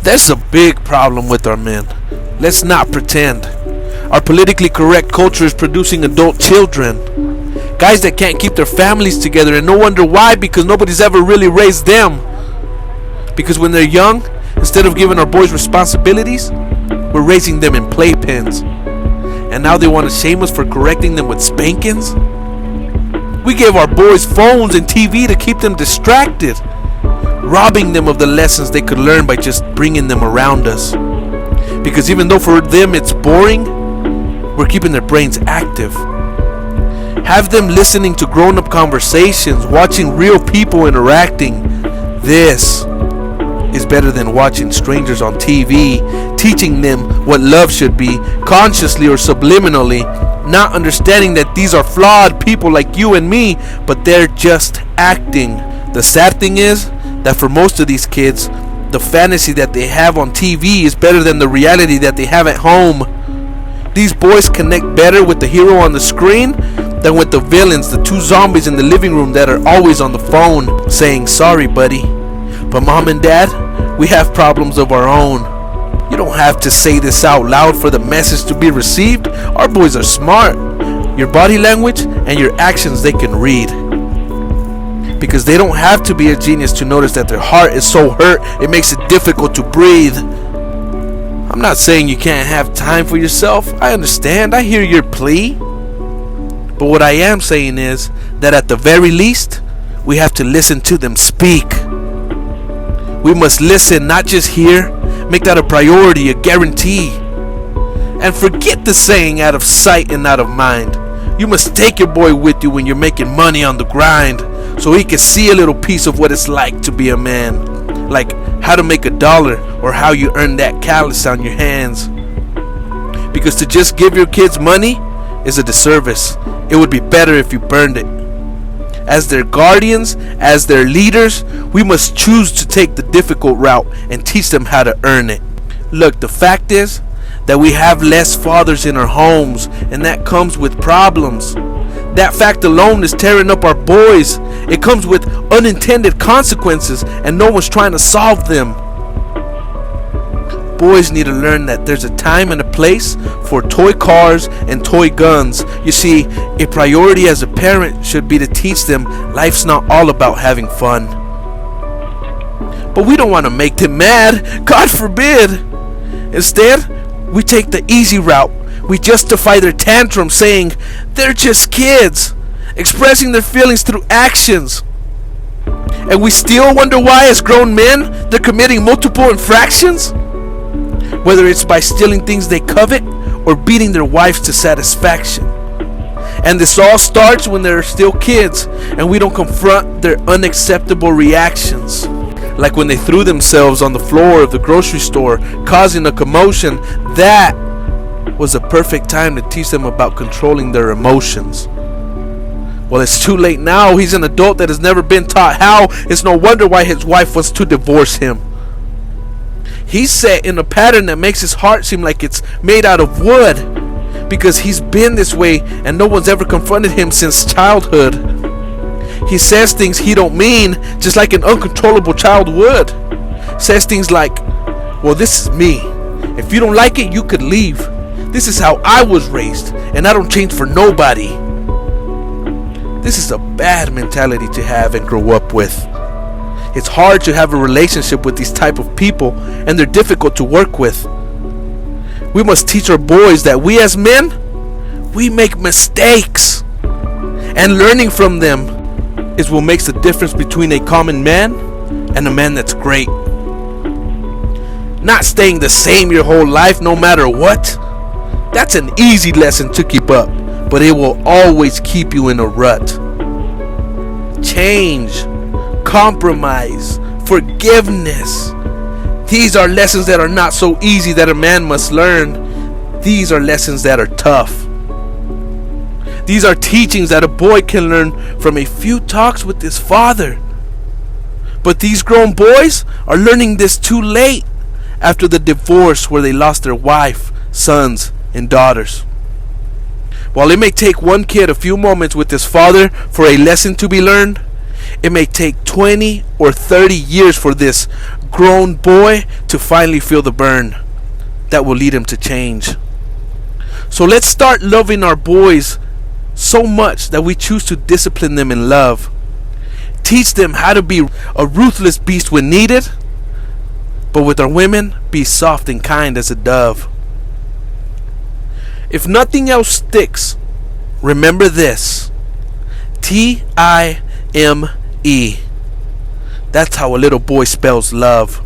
There's a big problem with our men. Let's not pretend. Our politically correct culture is producing adult children. Guys that can't keep their families together, and no wonder why, because nobody's ever really raised them. Because when they're young, instead of giving our boys responsibilities, we're raising them in playpens. And now they want to shame us for correcting them with spankings? We gave our boys phones and TV to keep them distracted, robbing them of the lessons they could learn by just bringing them around us. Because even though for them it's boring, we're keeping their brains active. Have them listening to grown-up conversations, watching real people interacting. This is better than watching strangers on TV, teaching them what love should be, consciously or subliminally, not understanding that these are flawed people like you and me, but they're just acting. The sad thing is that for most of these kids, the fantasy that they have on TV is better than the reality that they have at home. These boys connect better with the hero on the screen than with the villains, the two zombies in the living room that are always on the phone saying, "Sorry, buddy, but mom and dad, we have problems of our own." You don't have to say this out loud for the message to be received. Our boys are smart. Your body language and your actions they can read. Because they don't have to be a genius to notice that their heart is so hurt it makes it difficult to breathe. I'm not saying you can't have time for yourself. I understand. I hear your plea. But what I am saying is that at the very least, we have to listen to them speak. We must listen, not just hear. Make that a priority, a guarantee. And forget the saying, out of sight and out of mind. You must take your boy with you when you're making money on the grind, so he can see a little piece of what it's like to be a man. Like how to make $1 or how you earn that callus on your hands. Because to just give your kids money is a disservice. It would be better if you burned it. As their guardians, as their leaders, we must choose to take the difficult route and teach them how to earn it. Look, the fact is that we have less fathers in our homes, and that comes with problems. That fact alone is tearing up our boys. It comes with unintended consequences, and no one's trying to solve them. Boys need to learn that there's a time and a place for toy cars and toy guns. You see, a priority as a parent should be to teach them life's not all about having fun. But we don't want to make them mad. God forbid. Instead, we take the easy route. We justify their tantrum saying they're just kids, expressing their feelings through actions. And we still wonder why as grown men they're committing multiple infractions. Whether it's by stealing things they covet or beating their wives to satisfaction. And this all starts when they're still kids and we don't confront their unacceptable reactions. Like when they threw themselves on the floor of the grocery store, causing a commotion. That was a perfect time to teach them about controlling their emotions. Well, it's too late now. He's an adult that has never been taught how. It's no wonder why his wife wants to divorce him. He's set in a pattern that makes his heart seem like it's made out of wood, because he's been this way and no one's ever confronted him since childhood. He says things he don't mean, just like an uncontrollable child would. Says things like, "Well, this is me. If you don't like it, you could leave. This is how I was raised, and I don't change for nobody." This is a bad mentality to have and grow up with. It's hard to have a relationship with these type of people, and they're difficult to work with. We must teach our boys that we as men, we make mistakes, and learning from them is what makes the difference between a common man and a man that's great. Not staying the same your whole life no matter what. That's an easy lesson to keep up, but it will always keep you in a rut. Change, compromise, forgiveness. These are lessons that are not so easy that a man must learn. These are lessons that are tough. These are teachings that a boy can learn from a few talks with his father. But these grown boys are learning this too late, after the divorce where they lost their wife, sons, and daughters. While it may take one kid a few moments with his father for a lesson to be learned, It may take 20 or 30 years for this grown boy to finally feel the burn that will lead him to change. So let's start loving our boys so much that we choose to discipline them in love. Teach them how to be a ruthless beast when needed, but with our women, be soft and kind as a dove. If nothing else sticks, remember this: Time. That's how a little boy spells love.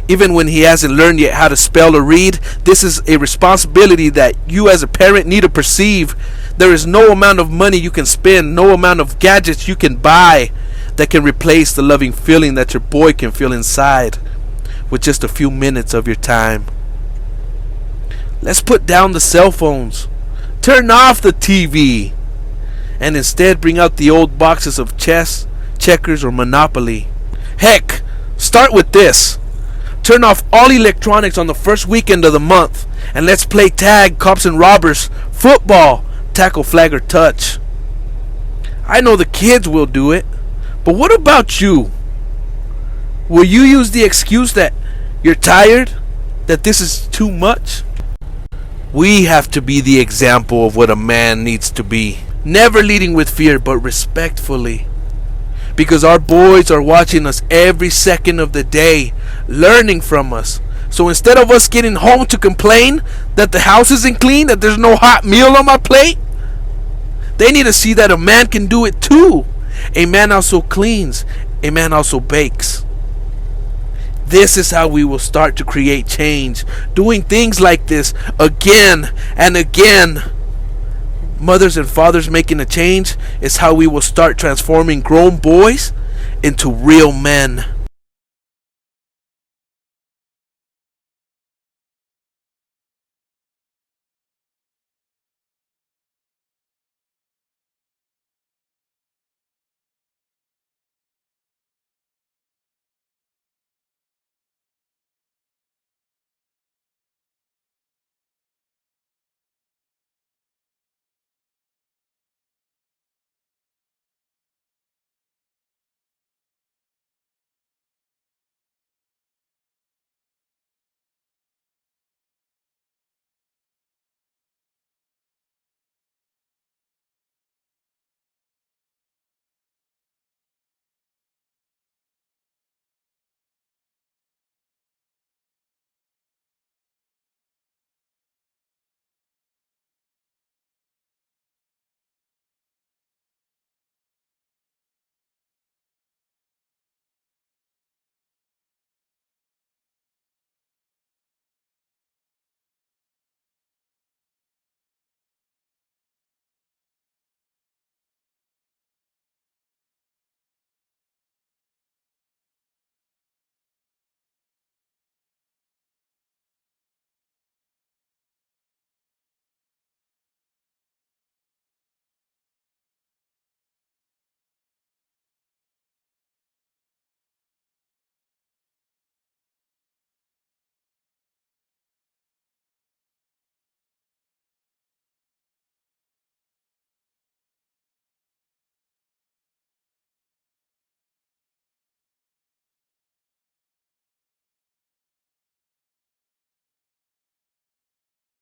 Even when he hasn't learned yet how to spell or read, this is a responsibility that you as a parent need to perceive. There is no amount of money you can spend, no amount of gadgets you can buy that can replace the loving feeling that your boy can feel inside with just a few minutes of your time. Let's put down the cell phones, turn off the TV, and instead bring out the old boxes of chess, checkers, or Monopoly. Heck, start with this. Turn off all electronics on the first weekend of the month, and let's play tag, cops and robbers, football, tackle, flag, or touch. I know the kids will do it, but what about you? Will you use the excuse that you're tired, that this is too much? We have to be the example of what a man needs to be. Never leading with fear, but respectfully. Because our boys are watching us every second of the day, learning from us. So instead of us getting home to complain that the house isn't clean, that there's no hot meal on my plate, they need to see that a man can do it too. A man also cleans. A man also bakes. This is how we will start to create change. Doing things like this again and again. Mothers and fathers making a change is how we will start transforming grown boys into real men.